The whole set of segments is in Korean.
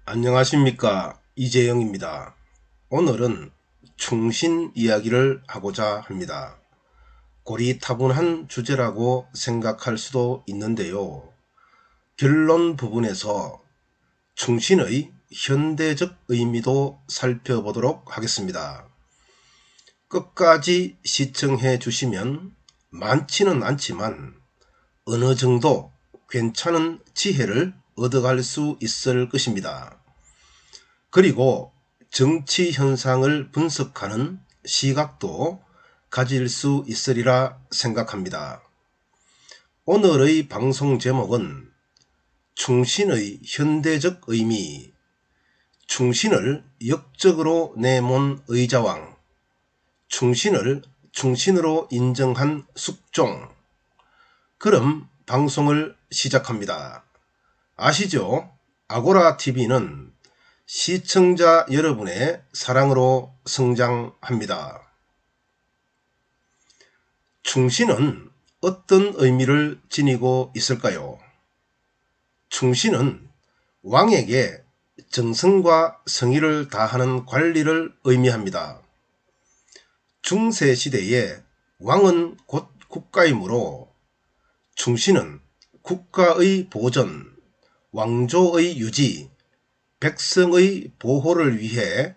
안녕하십니까, 이재영입니다. 오늘은 충신 이야기를 하고자 합니다. 고리타분한 주제라고 생각할 수도 있는데요. 결론 부분에서 충신의 현대적 의미도 살펴보도록 하겠습니다. 끝까지 시청해 주시면 많지는 않지만 어느 정도 괜찮은 지혜를 얻어갈 수 있을 것입니다. 그리고 정치 현상을 분석하는 시각도 가질 수 있으리라 생각합니다. 오늘의 방송 제목은 충신의 현대적 의미, 충신을 역적으로 내몬 의자왕, 충신을 충신으로 인정한 숙종. 그럼 방송을 시작합니다. 아시죠? 아고라TV는 시청자 여러분의 사랑으로 성장합니다. 충신은 어떤 의미를 지니고 있을까요? 충신은 왕에게 정성과 성의를 다하는 관리를 의미합니다. 중세시대에 왕은 곧 국가이므로 충신은 국가의 보전, 왕조의 유지, 백성의 보호를 위해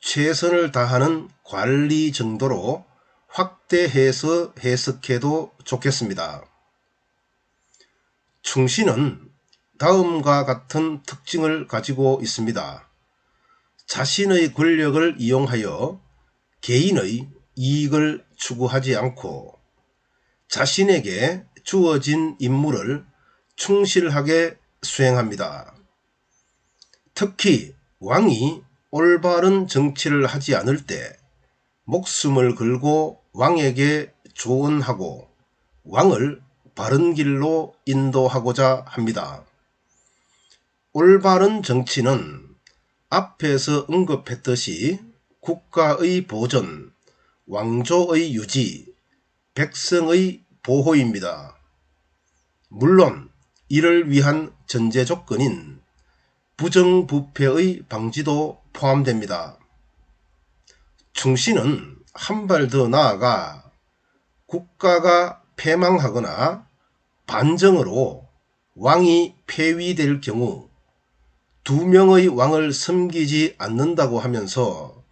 최선을 다하는 관리 정도로 확대해서 해석해도 좋겠습니다. 충신은 다음과 같은 특징을 가지고 있습니다. 자신의 권력을 이용하여 개인의 이익을 추구하지 않고 자신에게 주어진 임무를 충실하게 수행합니다. 특히 왕이 올바른 정치를 하지 않을 때 목숨을 걸고 왕에게 조언하고 왕을 바른 길로 인도하고자 합니다. 올바른 정치는 앞에서 언급했듯이 국가의 보전, 왕조의 유지, 백성의 보호입니다. 물론 이를 위한 전제 조건인 부정부패의 방지도 포함됩니다. 충신은 한 발 더 나아가 국가가 패망하거나 반정으로 왕이 폐위될 경우 2명의 왕을 섬기지 않는다고 하면서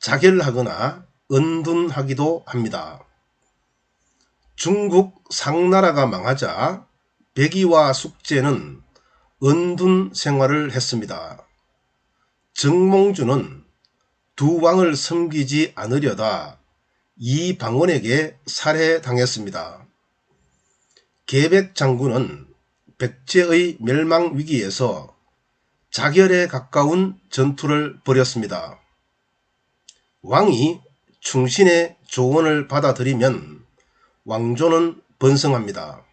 자결하거나 은둔하기도 합니다. 중국 상나라가 망하자 백의와 숙제는 은둔 생활을 했습니다. 정몽주는 2 왕을 섬기지 않으려다 이방원에게 살해당했습니다. 계백 장군은 백제의 멸망 위기에서 자결에 가까운 전투를 벌였습니다. 왕이 충신의 조언을 받아들이면 왕조는 번성합니다.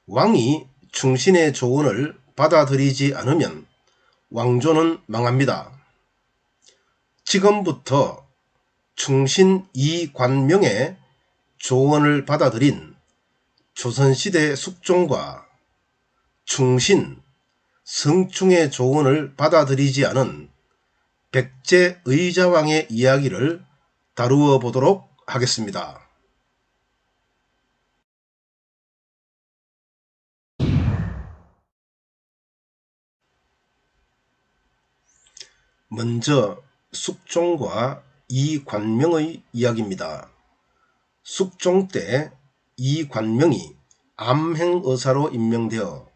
왕이 충신의 조언을 받아들이지 않으면 왕조는 망합니다. 지금부터 충신 이관명의 조언을 받아들인 조선시대 숙종과 충신, 성충의 조언을 받아들이지 않은 백제 의자왕의 이야기를 다루어 보도록 하겠습니다. 먼저 숙종과 이관명의 이야기입니다. 숙종 때 이관명이 암행의사로 임명되어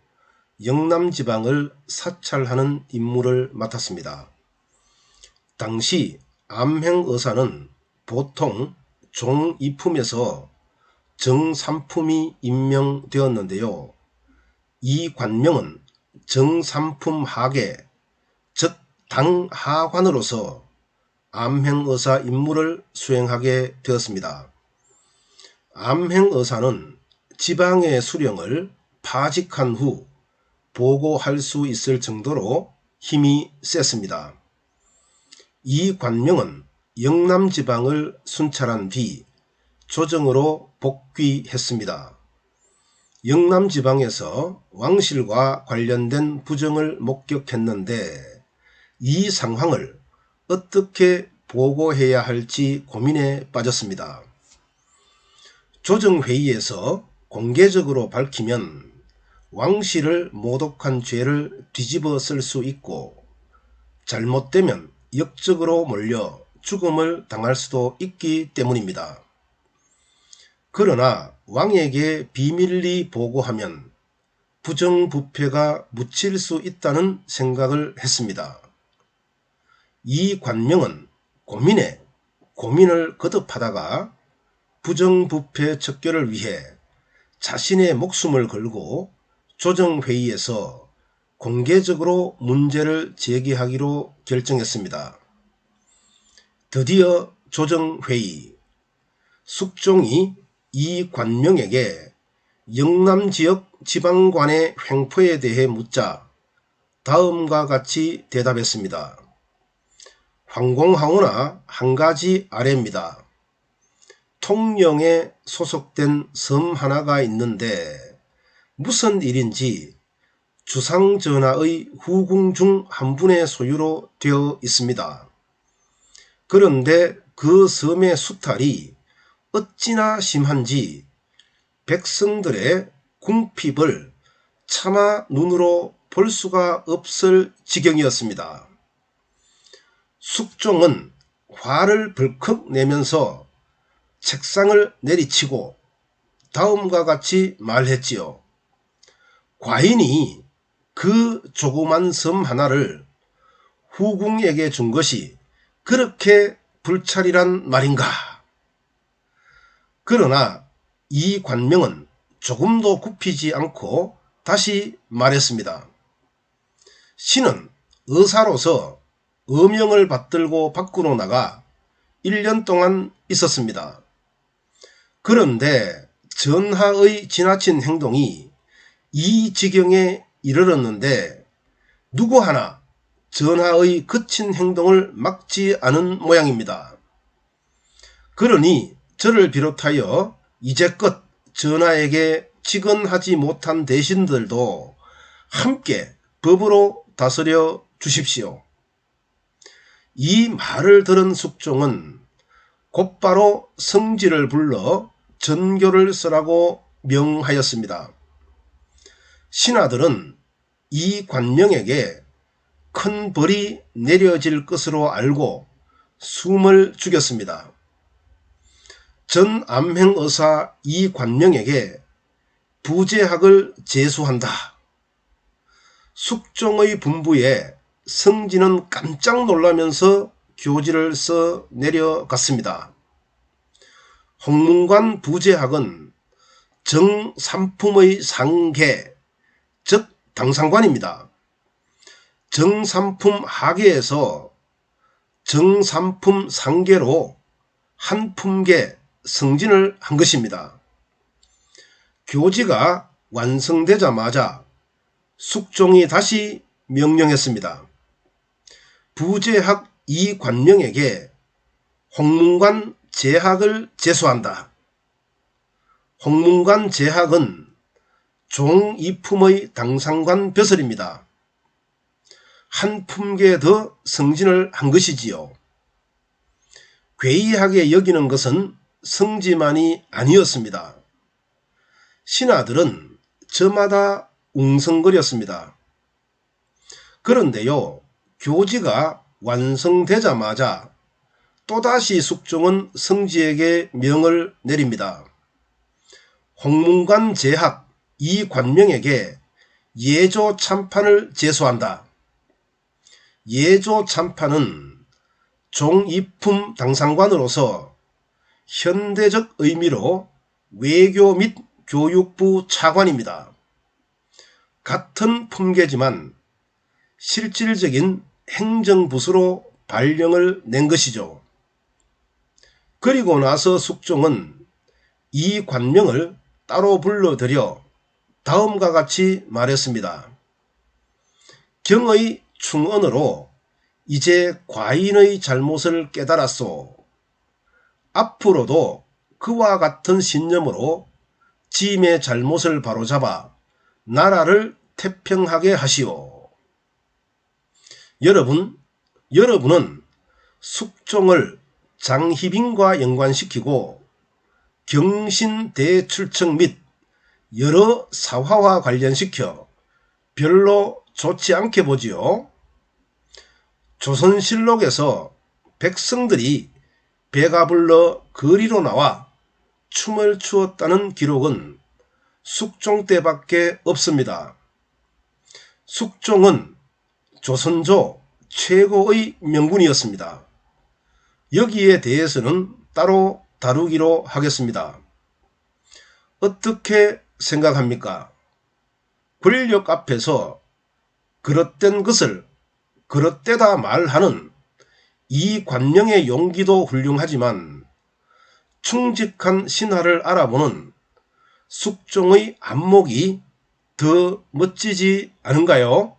영남지방을 사찰하는 임무를 맡았습니다. 당시 암행의사는 보통 종이품에서 정삼품이 임명되었는데요. 이관명은 정삼품 하계, 즉 당하관으로서 암행의사 임무를 수행하게 되었습니다. 암행의사는 지방의 수령을 파직한 후 보고할 수 있을 정도로 힘이 셌습니다. 이관명은 영남지방을 순찰한 뒤 조정으로 복귀했습니다. 영남 지방에서 왕실과 관련된 부정을 목격했는데 이 상황을 어떻게 보고해야 할지 고민에 빠졌습니다. 조정회의에서 공개적으로 밝히면 왕실을 모독한 죄를 뒤집어 쓸 수 있고 잘못되면 역적으로 몰려 죽음을 당할 수도 있기 때문입니다. 그러나 왕에게 비밀리 보고하면 부정부패가 묻힐 수 있다는 생각을 했습니다. 이 관명은 고민에 고민을 거듭하다가 부정부패 척결을 위해 자신의 목숨을 걸고 조정회의에서 공개적으로 문제를 제기하기로 결정했습니다. 드디어 조정회의, 숙종이 이 관명에게 영남지역 지방관의 횡포에 대해 묻자 다음과 같이 대답했습니다. 황공하오나 한 가지 아래입니다. 통영에 소속된 섬 하나가 있는데 무슨 일인지 주상전하의 후궁 중 한 분의 소유로 되어 있습니다. 그런데 그 섬의 수탈이 어찌나 심한지 백성들의 궁핍을 차마 눈으로 볼 수가 없을 지경이었습니다. 숙종은 화를 벌컥 내면서 책상을 내리치고 다음과 같이 말했지요. 과인이 그 조그만 섬 하나를 후궁에게 준 것이 그렇게 불찰이란 말인가? 그러나 이 관명은 조금도 굽히지 않고 다시 말했습니다. 신은 의사로서 어명을 받들고 밖으로 나가 1년 동안 있었습니다. 그런데 전하의 지나친 행동이 이 지경에 이르렀는데 누구 하나 전하의 거친 행동을 막지 않은 모양입니다. 그러니 저를 비롯하여 이제껏 전하에게 직언하지 못한 대신들도 함께 법으로 다스려 주십시오. 이 말을 들은 숙종은 곧바로 성지를 불러 전교를 쓰라고 명하였습니다. 신하들은 이 관명에게 큰 벌이 내려질 것으로 알고 숨을 죽였습니다. 전 암행의사 이 관명에게 부제학을 제수한다. 숙종의 분부에 성지는 깜짝 놀라면서 교지를 써 내려갔습니다. 홍문관 부제학은 정삼품의 상계, 즉 당상관입니다. 정삼품 하계에서 정삼품 상계로 한 품계 승진을 한 것입니다. 교지가 완성되자마자 숙종이 다시 명령했습니다. 부제학 이 관명에게 홍문관 제학을 제수한다. 홍문관 제학은 종 2품의 당상관 벼슬입니다. 한 품계 더 승진을 한 것이지요. 괴이하게 여기는 것은 성지만이 아니었습니다. 신하들은 저마다 웅성거렸습니다. 그런데요, 교지가 완성되자마자 또다시 숙종은 성지에게 명을 내립니다. 홍문관 제학 이 관명에게 예조 참판을 제수한다. 예조 참판은 종2품 당상관으로서 현대적 의미로 외교 및 교육부 차관입니다. 같은 품계지만 실질적인 행정부서로 발령을 낸 것이죠. 그리고 나서 숙종은 이 관명을 따로 불러들여 다음과 같이 말했습니다. 경의 충언으로 이제 과인의 잘못을 깨달았소. 앞으로도 그와 같은 신념으로 짐의 잘못을 바로잡아 나라를 태평하게 하시오. 여러분은 숙종을 장희빈과 연관시키고 경신대출청 및 여러 사화와 관련시켜 별로 좋지 않게 보지요. 조선실록에서 백성들이 배가 불러 거리로 나와 춤을 추었다는 기록은 숙종 때밖에 없습니다. 숙종은 조선조 최고의 명군이었습니다. 여기에 대해서는 따로 다루기로 하겠습니다. 어떻게 생각합니까? 권력 앞에서 그릇된 것을 그릇되다 말하는 이 관명의 용기도 훌륭하지만 충직한 신하를 알아보는 숙종의 안목이 더 멋지지 않은가요?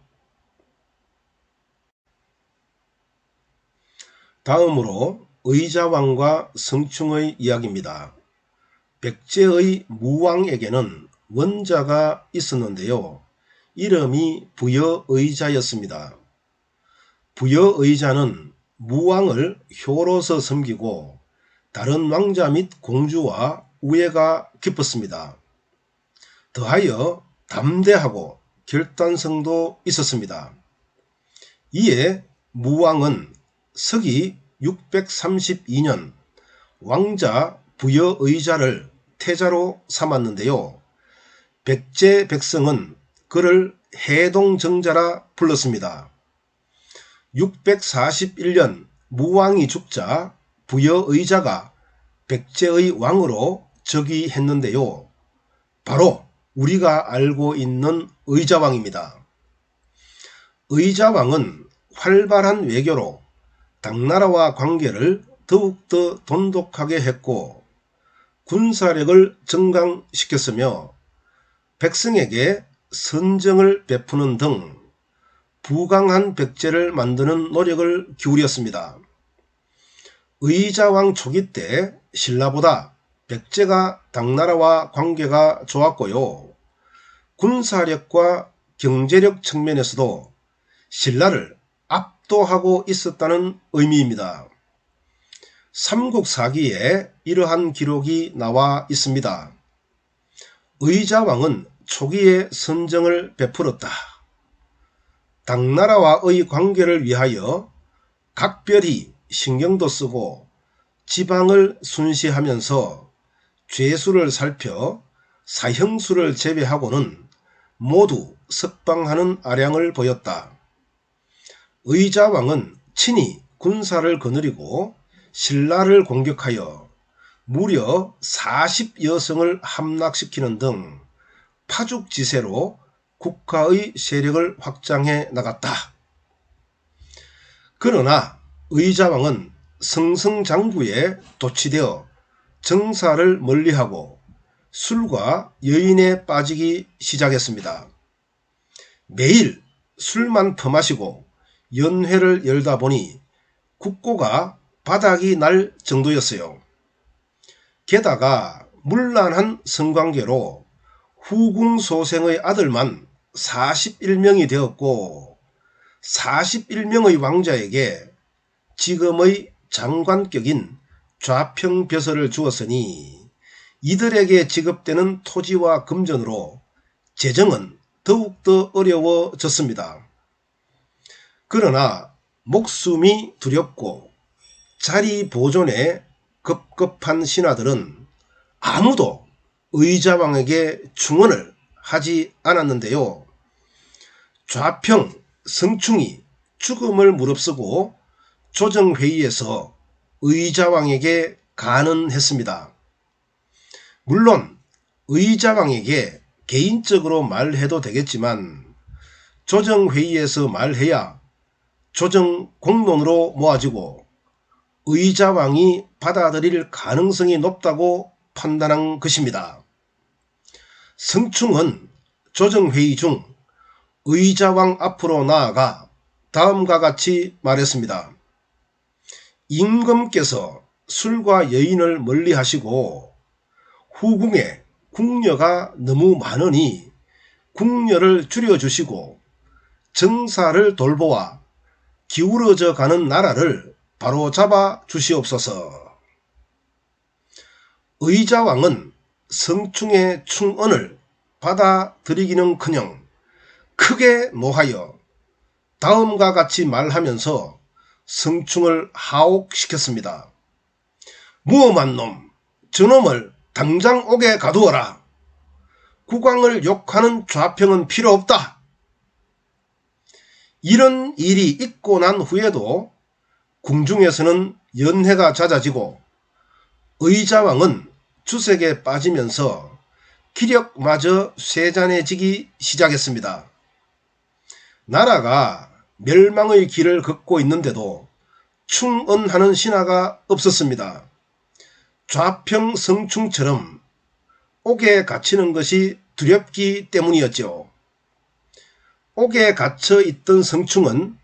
다음으로 의자왕과 성충의 이야기입니다. 백제의 무왕에게는 원자가 있었는데요. 이름이 부여의자였습니다. 부여의자는 무왕을 효로서 섬기고 다른 왕자 및 공주와 우애가 깊었습니다. 더하여 담대하고 결단성도 있었습니다. 이에 무왕은 서기 632년 왕자 부여의자를 태자로 삼았는데요. 백제 백성은 그를 해동정자라 불렀습니다. 641년 무왕이 죽자 부여의자가 백제의 왕으로 즉위했는데요. 바로 우리가 알고 있는 의자왕입니다. 의자왕은 활발한 외교로 당나라와 관계를 더욱더 돈독하게 했고 군사력을 증강시켰으며 백성에게 선정을 베푸는 등 부강한 백제를 만드는 노력을 기울였습니다. 의자왕 초기 때 신라보다 백제가 당나라와 관계가 좋았고요. 군사력과 경제력 측면에서도 신라를 압도하고 있었다는 의미입니다. 삼국사기에 이러한 기록이 나와 있습니다. 의자왕은 초기에 선정을 베풀었다. 당나라와의 관계를 위하여 각별히 신경도 쓰고 지방을 순시하면서 죄수를 살펴 사형수를 제외하고는 모두 석방하는 아량을 보였다. 의자왕은 친히 군사를 거느리고 신라를 공격하여 무려 40여성을 함락시키는 등 파죽지세로 국가의 세력을 확장해 나갔다. 그러나 의자왕은 승승장구에 도취되어 정사를 멀리하고 술과 여인에 빠지기 시작했습니다. 매일 술만 퍼마시고 연회를 열다 보니 국고가 바닥이 날 정도였어요. 게다가 문란한 성관계로 후궁소생의 아들만 41명이 되었고 41명의 왕자에게 지금의 장관격인 좌평벼슬을 주었으니 이들에게 지급되는 토지와 금전으로 재정은 더욱더 어려워졌습니다. 그러나 목숨이 두렵고 자리 보존에 급급한 신하들은 아무도 의자왕에게 충언을 하지 않았는데요. 좌평 성충이 죽음을 무릅쓰고 조정회의에서 의자왕에게 간언했습니다. 물론 의자왕에게 개인적으로 말해도 되겠지만 조정회의에서 말해야 조정 공론으로 모아지고 의자왕이 받아들일 가능성이 높다고 판단한 것입니다. 성충은 조정회의 중 의자왕 앞으로 나아가 다음과 같이 말했습니다. 임금께서 술과 여인을 멀리하시고 후궁에 궁녀가 너무 많으니 궁녀를 줄여주시고 정사를 돌보아 기울어져 가는 나라를 바로잡아 주시옵소서. 의자왕은 성충의 충언을 받아들이기는커녕 크게 노하여 다음과 같이 말하면서 성충을 하옥시켰습니다. 무엄한 놈, 저놈을 당장 옥에 가두어라. 국왕을 욕하는 좌평은 필요 없다. 이런 일이 있고 난 후에도 궁중에서는 연회가 잦아지고 의자왕은 주색에 빠지면서 기력마저 쇠잔해지기 시작했습니다. 나라가 멸망의 길을 걷고 있는데도 충언하는 신하가 없었습니다. 좌평 성충처럼 옥에 갇히는 것이 두렵기 때문이었죠. 옥에 갇혀 있던 성충은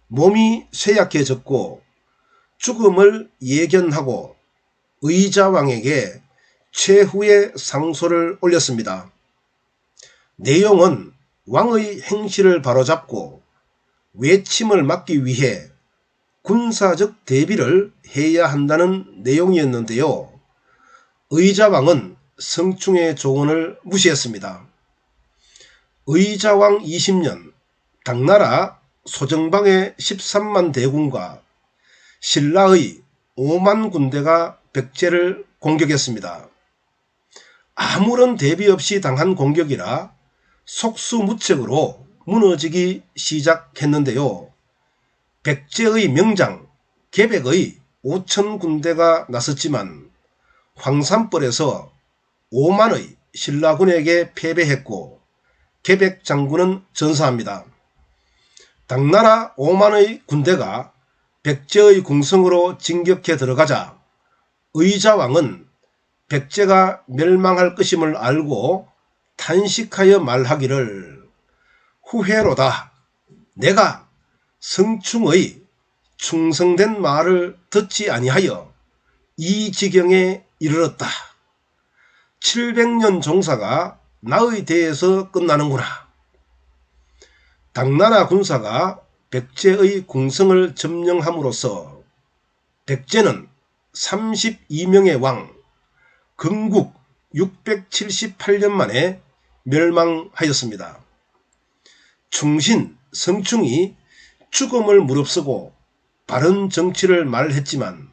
몸이 쇠약해졌고 죽음을 예견하고 의자왕에게 최후의 상소를 올렸습니다. 내용은 왕의 행실을 바로잡고 외침을 막기 위해 군사적 대비를 해야 한다는 내용이었는데요. 의자왕은 성충의 조언을 무시했습니다. 의자왕 20년 당나라 소정방의 13만 대군과 신라의 5만 군대가 백제를 공격했습니다. 아무런 대비 없이 당한 공격이라 속수무책으로 무너지기 시작했는데요. 백제의 명장 계백의 5천 군대가 나섰지만 황산벌에서 5만의 신라군에게 패배했고 계백 장군은 전사합니다. 당나라 5만의 군대가 백제의 궁성으로 진격해 들어가자 의자왕은 백제가 멸망할 것임을 알고 탄식하여 말하기를 후회로다. 내가 성충의 충성된 말을 듣지 아니하여 이 지경에 이르렀다. 700년 종사가 나의 대에서 끝나는구나. 당나라 군사가 백제의 궁성을 점령함으로써 백제는 32명의 왕, 건국 678년 만에 멸망하였습니다. 충신 성충이 죽음을 무릅쓰고 바른 정치를 말했지만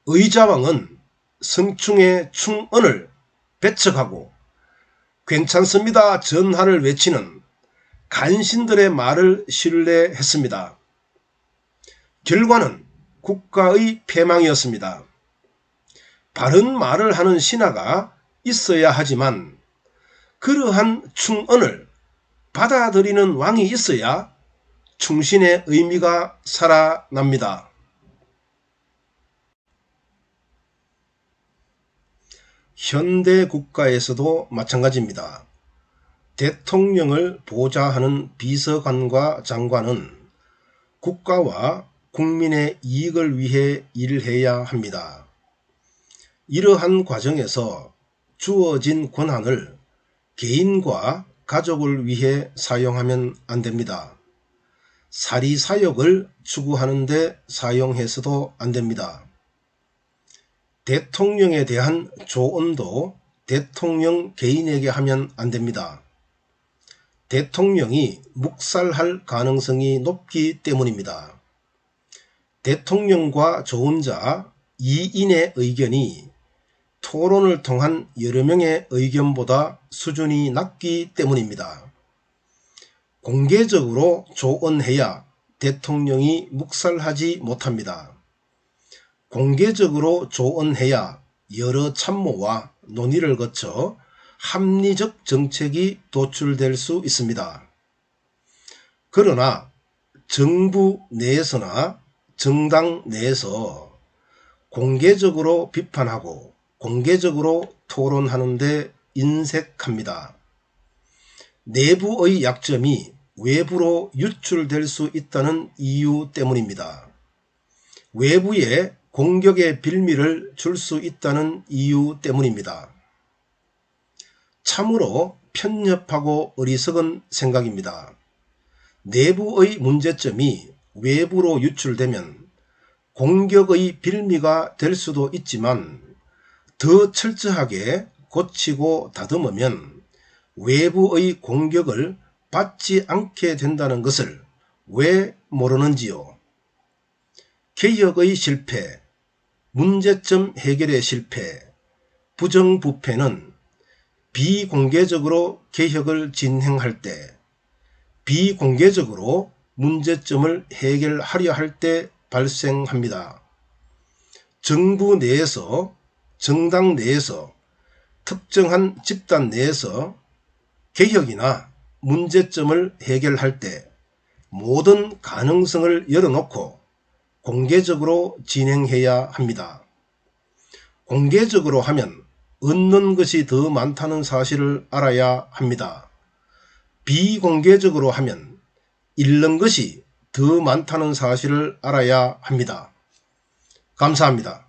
의자왕은 성충의 충언을 배척하고 괜찮습니다 전하를 외치는 간신들의 말을 신뢰했습니다. 결과는 국가의 패망이었습니다. 바른 말을 하는 신하가 있어야 하지만 그러한 충언을 받아들이는 왕이 있어야 충신의 의미가 살아납니다. 현대 국가에서도 마찬가지입니다. 대통령을 보좌하는 비서관과 장관은 국가와 국민의 이익을 위해 일해야 합니다. 이러한 과정에서 주어진 권한을 개인과 가족을 위해 사용하면 안 됩니다. 사리사욕을 추구하는 데 사용해서도 안 됩니다. 대통령에 대한 조언도 대통령 개인에게 하면 안 됩니다. 대통령이 묵살할 가능성이 높기 때문입니다. 대통령과 조언자 2인의 의견이 토론을 통한 여러 명의 의견보다 수준이 낮기 때문입니다. 공개적으로 조언해야 대통령이 묵살하지 못합니다. 공개적으로 조언해야 여러 참모와 논의를 거쳐 합리적 정책이 도출될 수 있습니다. 그러나 정부 내에서나 정당 내에서 공개적으로 비판하고 공개적으로 토론하는데 인색합니다. 내부의 약점이 외부로 유출될 수 있다는 이유 때문입니다. 외부에 공격의 빌미를 줄 수 있다는 이유 때문입니다. 참으로 편협하고 어리석은 생각입니다. 내부의 문제점이 외부로 유출되면 공격의 빌미가 될 수도 있지만 더 철저하게 고치고 다듬으면 외부의 공격을 받지 않게 된다는 것을 왜 모르는지요? 개혁의 실패, 문제점 해결의 실패, 부정부패는 비공개적으로 개혁을 진행할 때, 비공개적으로 문제점을 해결하려 할 때 발생합니다. 정부 내에서, 정당 내에서, 특정한 집단 내에서 개혁이나 문제점을 해결할 때 모든 가능성을 열어놓고 공개적으로 진행해야 합니다. 공개적으로 하면 얻는 것이 더 많다는 사실을 알아야 합니다. 비공개적으로 하면 잃는 것이 더 많다는 사실을 알아야 합니다. 감사합니다.